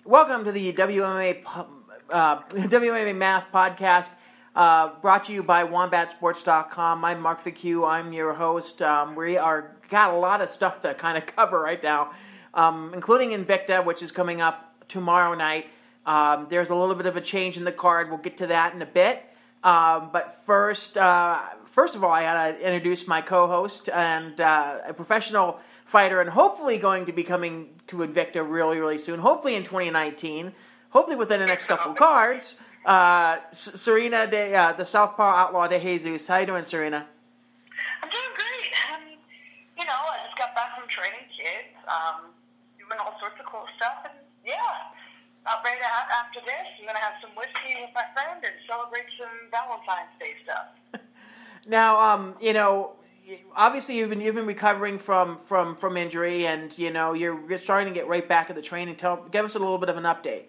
Welcome to the WMA Math Podcast, brought to you by WombatSports.com. I'm Mark the Q. I'm your host. We got a lot of stuff to kind of cover right now, including Invicta, which is coming up tomorrow night. There's a little bit of a change in the card. We'll get to that in a bit. But first of all, I got to introduce my co-host and a professional fighter, and hopefully going to be coming to Invicta really, really soon. Hopefully in 2019. Hopefully within the next couple cards. Serena, the Southpaw Outlaw de Jesus. How you doing, Serena? I'm doing great. I just got back from training kids, doing all sorts of cool stuff, and about ready to, after this, I'm going to have some whiskey with my friend and celebrate some Valentine's Day stuff. Now, obviously you've been recovering from injury, and you're starting to get right back into training. Give us a little bit of an update.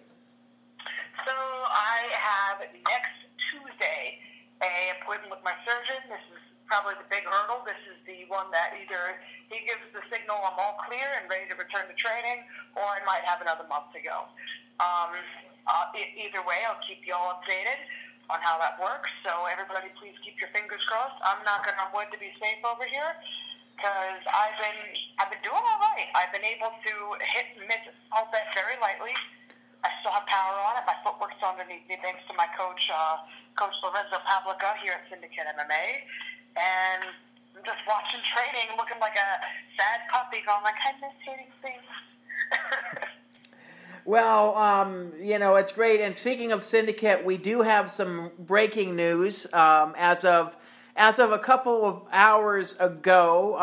So I have next Tuesday an appointment with my surgeon. This is probably the big hurdle. This is the one that either he gives the signal I'm all clear and ready to return to training, or I might have another month to go. Either way, I'll keep you all updated on how that works. So everybody, please keep your fingers crossed. I'm knocking on wood to be safe over here, because I've been doing all right. I've been able to hit and miss all that very lightly. I still have power on it. My footwork's underneath me, thanks to my coach, Coach Lorenzo Pavlica here at Syndicate MMA. And I'm just watching training, looking like a sad puppy, going like, I miss hitting things. Well, it's great. And speaking of Syndicate, we do have some breaking news. As of a couple of hours ago,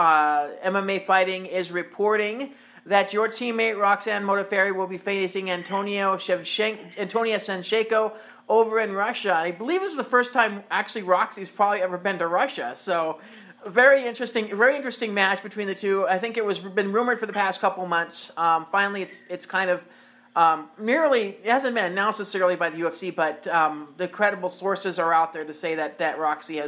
MMA Fighting is reporting that your teammate Roxanne Modafferi will be facing Antonia Shevchenko over in Russia. I believe this is the first time actually Roxy's probably ever been to Russia. So very interesting match between the two. I think it been rumored for the past couple months. Finally, it's kind of it hasn't been announced necessarily by the UFC, but the credible sources are out there to say that Roxy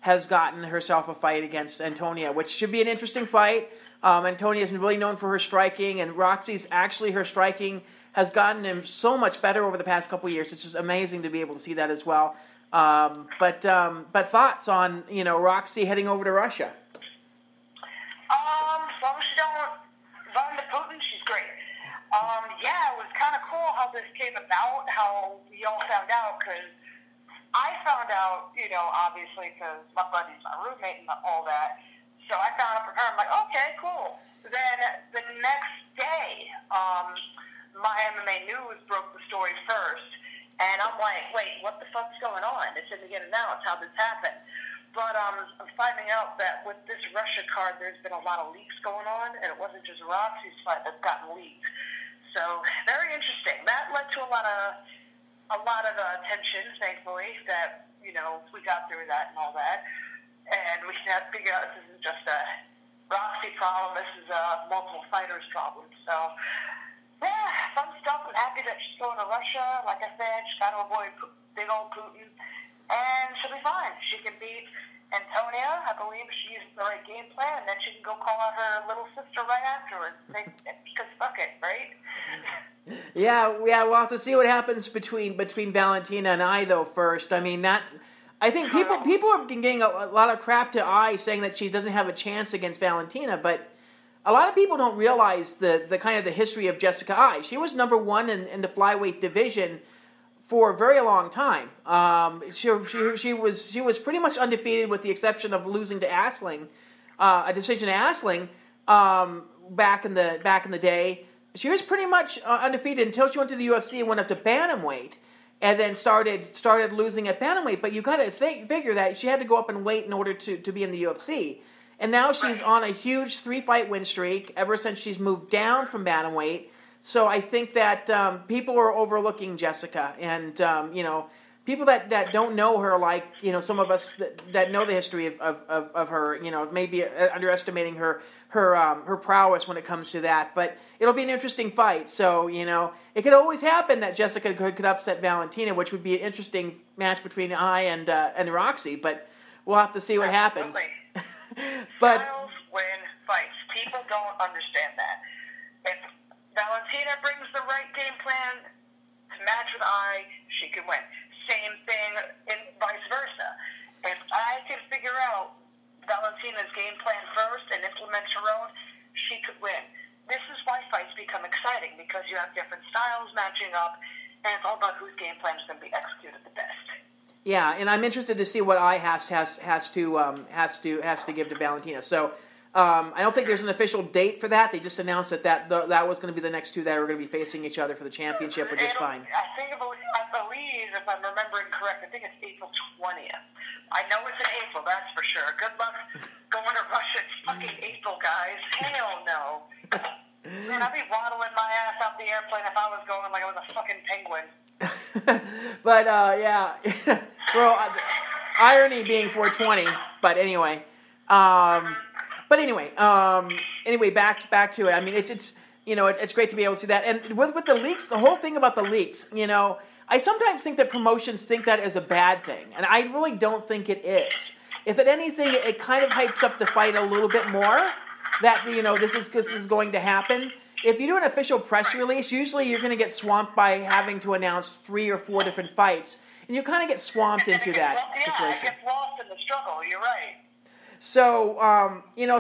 has gotten herself a fight against Antonia, which should be an interesting fight. Antonia is really known for her striking, and her striking has gotten him so much better over the past couple of years. It's just amazing to be able to see that as well. But thoughts on Roxy heading over to Russia? As long as she don't run to Putin, she's great. It was kind of cool how this came about, how we all found out, because I found out, obviously, because my buddy's my roommate and all that. So I found out from her. I'm like, okay, cool. Then the next day, my MMA News broke the story first. And I'm like, wait, what the fuck's going on? It didn't get announced how this happened. But I'm finding out that with this Russia card, there's been a lot of leaks going on, and it wasn't just Roxy's fight that's gotten leaked. So very interesting. That led to a lot of attention, thankfully, that we got through that and all that, and we can figure out this isn't just a Roxy problem. This is a multiple fighters problem. So fun stuff. I'm happy that she's going to Russia. Like I said, she's got to avoid big old Putin, and she'll be fine. She can beat Antonia. I believe she uses the right game plan, and then she can go call out her little sister right afterwards. Because fuck it, right? Yeah, we'll have to see what happens between Valentina and I, though, first. I mean, I think people have been getting a lot of crap to I saying that she doesn't have a chance against Valentina, but a lot of people don't realize the kind of the history of Jessica I. She was number one in the flyweight division for a very long time. She was pretty much undefeated with the exception of losing to Aisling, a decision to Aisling back in the day. She was pretty much undefeated until she went to the UFC and went up to bantamweight, and then started losing at bantamweight. But you got to figure that she had to go up in weight in order to be in the UFC. And now she's on a huge 3-fight win streak ever since she's moved down from bantamweight. So I think that people are overlooking Jessica, and people that don't know her, like some of us that know the history of her, maybe underestimating her prowess when it comes to that. But it'll be an interesting fight. So it could always happen that Jessica could upset Valentina, which would be an interesting match between I and Roxy. But we'll have to see what happens. But styles win fights. People don't understand that. If Valentina Valentina brings the right game plan to match with I, she can win. Same thing and vice versa. If I can figure out Valentina's game plan first and implement her own, she could win. This is why fights become exciting, because you have different styles matching up, and it's all about whose game plan is going to be executed the best. Yeah, and I'm interested to see what I has to give to Valentina. So I don't think there's an official date for that. They just announced that was going to be the next two that were going to be facing each other for the championship, which is fine. I believe, if I'm remembering correct, I think it's April 20th. I know it's in April, that's for sure. Good luck going to Russia. It's fucking April, guys. Hell no. Man, I'd be waddling my ass out the airplane if I was going like I was a fucking penguin. But yeah, well, irony being 420. But anyway, anyway, back to it. I mean, it's it's great to be able to see that. And with the leaks, the whole thing about the leaks, I sometimes think that promotions think that is a bad thing, and I really don't think it is. If at anything, it kind of hypes up the fight a little bit more. That this is going to happen. If you do an official press release, usually you're going to get swamped by having to announce 3 or 4 different fights, and you kind of get swamped into that situation. Yeah, it gets lost in the struggle. You're right. So,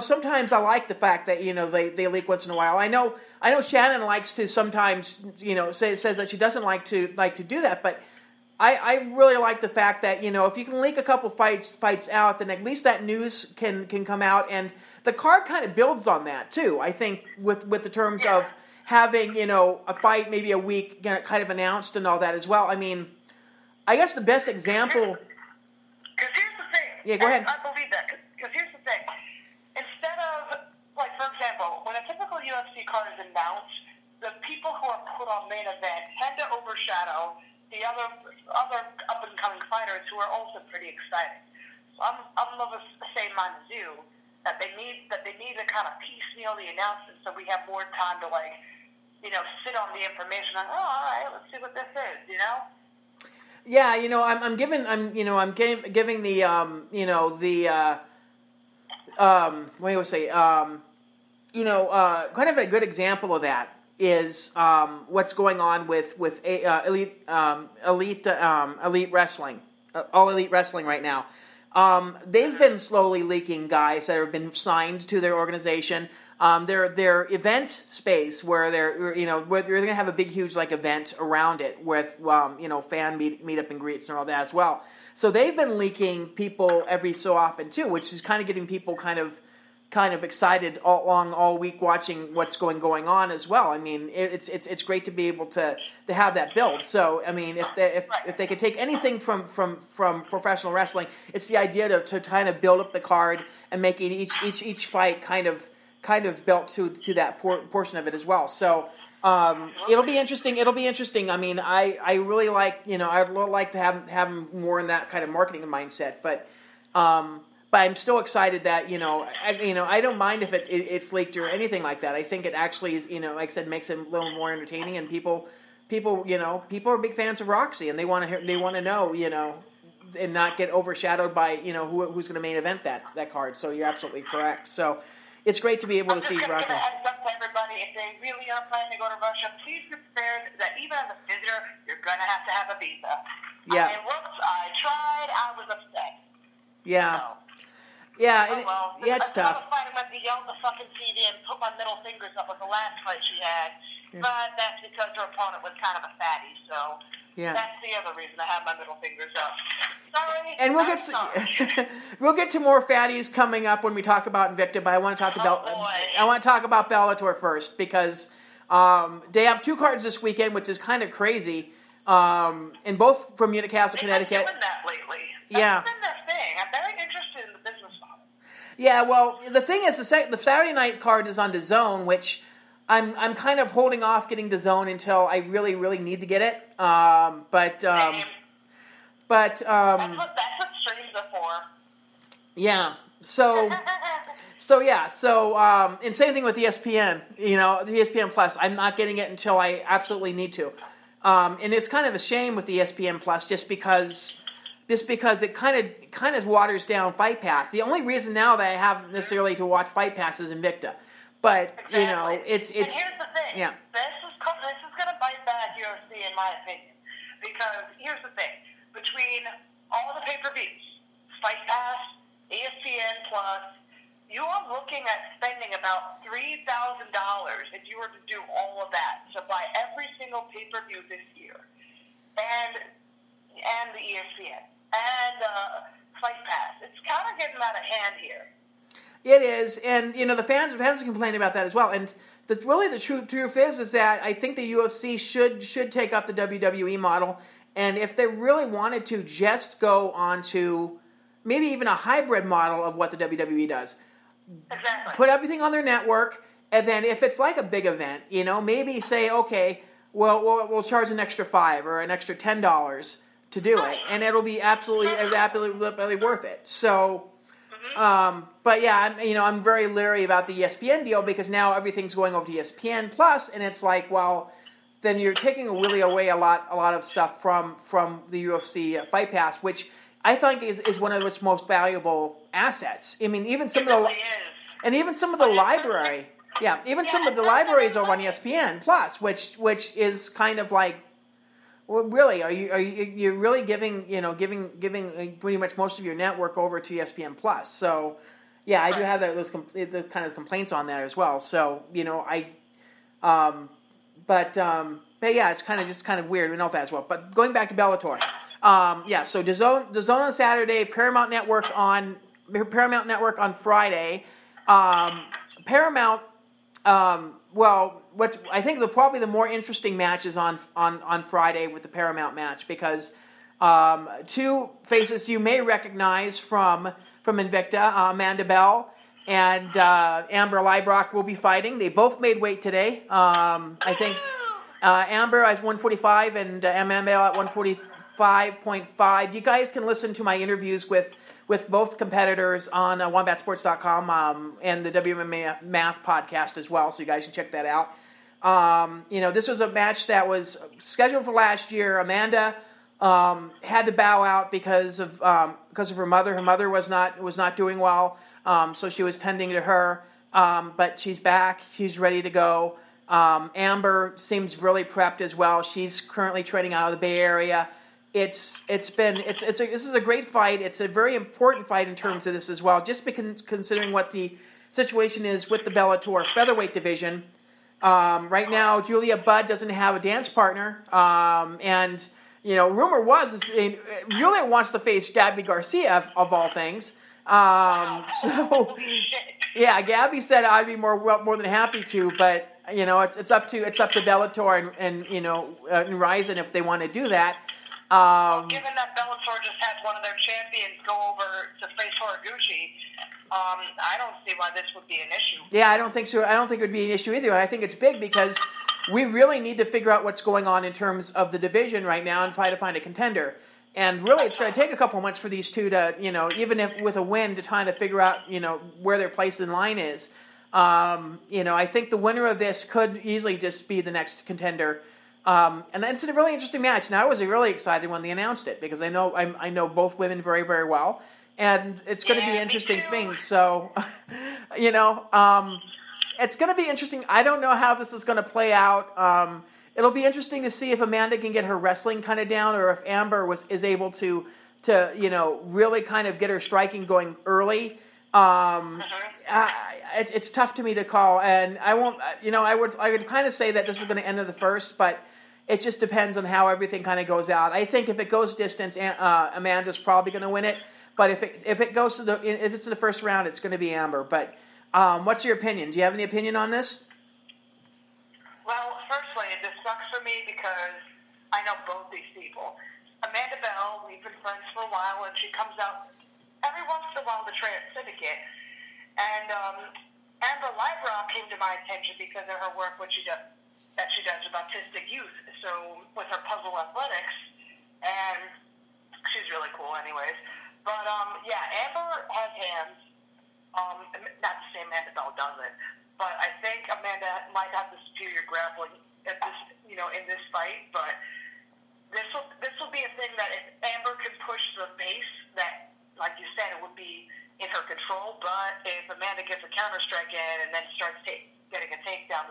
sometimes I like the fact that they leak once in a while. I know Shannon likes to sometimes says that she doesn't like to do that, but I really like the fact that if you can leak a couple fights out, then at least that news can come out, and the card kind of builds on that too. I think with the terms of having a fight maybe a week kind of announced and all that as well. I mean, I guess the best example. Because here's the thing. Yeah, go ahead. I believe that. Because here's the thing. Instead of, like, for example, when a typical UFC card is announced, the people who are put on main event tend to overshadow the other up-and-coming fighters who are also pretty exciting. So I'm of the same mind as you, that they need to kind of piecemeal the announcement so we have more time to, sit on the information and, all right, let's see what this is, Yeah, I'm giving the what do you say? Kind of a good example of that is what's going on with elite wrestling, all elite wrestling right now. They've been slowly leaking guys that have been signed to their organization. Their event space where they're going to have a big, huge event around it with fan meet up and greets and all that as well. So they've been leaking people every so often too, which is kind of getting people kind of excited all week watching what's going on as well. I mean, it's great to be able to have that build. So I mean, if they could take anything from professional wrestling, it's the idea to kind of build up the card and make each fight kind of built to that portion of it as well. So it'll be interesting. I mean, I really like I'd like to have more in that kind of marketing mindset, but I'm still excited that I don't mind if it's leaked or anything like that. I think it actually is like I said, makes it a little more entertaining, and people are big fans of Roxy, and they want to know and not get overshadowed by who's going to main event that card. So you're absolutely correct. So it's great to be able to see Roxy. I'm just going to heads up to everybody, if they really are planning to go to Russia, please be prepared that even as a visitor, you're going to have a visa. Yeah. I mean, whoops, I tried, I was upset. Yeah. So. Yeah, it's tough. I was fighting with the yell at the fucking TV and put my middle fingers up with the last fight she had, but that's because her opponent was kind of a fatty, so that's the other reason I have my middle fingers up. Sorry. And we'll get to more fatties coming up when we talk about Invicta, but I want to talk about Bellator first, because they have 2 cards this weekend, which is kind of crazy, and both from Unicastle, Connecticut. They've been doing that lately. That's been their thing. I'm very interested in the business model. Yeah, well, the thing is, the Saturday night card is on DAZN, which I'm kind of holding off getting DAZN until I really, really need to get it. But that's what streams are for. Yeah. So and same thing with ESPN. The ESPN Plus. I'm not getting it until I absolutely need to. And it's kind of a shame with the ESPN Plus, just because it kind of waters down Fight Pass. The only reason now that I have necessarily to watch Fight Pass is Invicta. But exactly. it's. And here's the thing. Yeah. This is going to bite back UFC in my opinion, because here's the thing: between all the pay-per-views, Fight Pass, ESPN Plus, you are looking at spending about $3,000 if you were to do all of that to buy every single pay-per-view this year, and the ESPN and Fight Pass. It's kind of getting out of hand here. It is, and the fans are complaining about that as well. And the truth is that I think the UFC should take up the WWE model, and if they really wanted to, just go on to maybe even a hybrid model of what the WWE does. Exactly. Put everything on their network, and then if it's like a big event, maybe say, okay, well, we'll charge an extra $5 or an extra $10 to do it, and it'll be absolutely worth it. So. But yeah, I'm very leery about the ESPN deal because now everything's going over to ESPN Plus, and it's like, well, then you're taking really away a lot of stuff from the UFC Fight Pass, which I think is one of its most valuable assets. I mean, even some of the library, some of the libraries over on ESPN Plus, which is kind of like. Well, really, are you really giving pretty much most of your network over to ESPN Plus? So, yeah, I do have those kind of complaints on that as well. So, but yeah, it's kind of weird. We know that as well. But going back to Bellator, so DAZN on Saturday, Paramount Network on Friday, Paramount. I think probably the more interesting match is on Friday with the Paramount match because two faces you may recognize from Invicta, Amanda Bell and Amber Leibrock will be fighting. They both made weight today. I think Amber is 145 and Amanda Bell at 145.5. You guys can listen to my interviews with both competitors on wombatsports.com and the WMMA Math podcast as well, so you guys can check that out. This was a match that was scheduled for last year. Amanda had to bow out because of her mother. Her mother was not doing well, so she was tending to her. But she's back. She's ready to go. Amber seems really prepped as well. She's currently training out of the Bay Area. This is a great fight. It's a very important fight in terms of this as well, just considering what the situation is with the Bellator featherweight division. Right now, Julia Budd doesn't have a dance partner, and rumor was Julia wants to face Gabby Garcia of all things. So yeah, Gabby said I'd be more than happy to, but it's up to Bellator and Ryzen if they want to do that. Given that Bellator just had one of their champions go over to face Horiguchi, I don't see why this would be an issue. Yeah, I don't think so. I don't think it would be an issue either. I think it's big because we really need to figure out what's going on in terms of the division right now and try to find a contender. And really, it's going to take a couple months for these two to, even if with a win, to try to figure out, where their place in line is. I think the winner of this could easily just be the next contender. And it's a really interesting match. And I was really excited when they announced it because I know both women very, very well. And it's going to be an interesting thing. So, it's going to be interesting. I don't know how this is going to play out. It'll be interesting to see if Amanda can get her wrestling kind of down or if Amber is able to really kind of get her striking going early. It's tough to me to call. And I won't, I would kind of say that this is going to end of the first, but it just depends on how everything kind of goes out. I think if it goes distance, Amanda's probably going to win it. But if it goes if it's in the first round, it's going to be Amber. But what's your opinion? Do you have any opinion on this? Well, firstly, this sucks for me because I know both these people. Amanda Bell, we've been friends for a while, and she comes out every once in a while to train at Syndicate. And Amber Leibrock came to my attention because of her work, that she does with autistic youth. So with her puzzle athletics, and she's really cool, anyways. But Amber has hands. Not to say Amanda Bell doesn't, but I think Amanda might have the superior grappling at this, in this fight. But this will be a thing that if Amber can push the pace, that, like you said, it would be in her control. But if Amanda gets a counter strike in and then starts getting a takedown,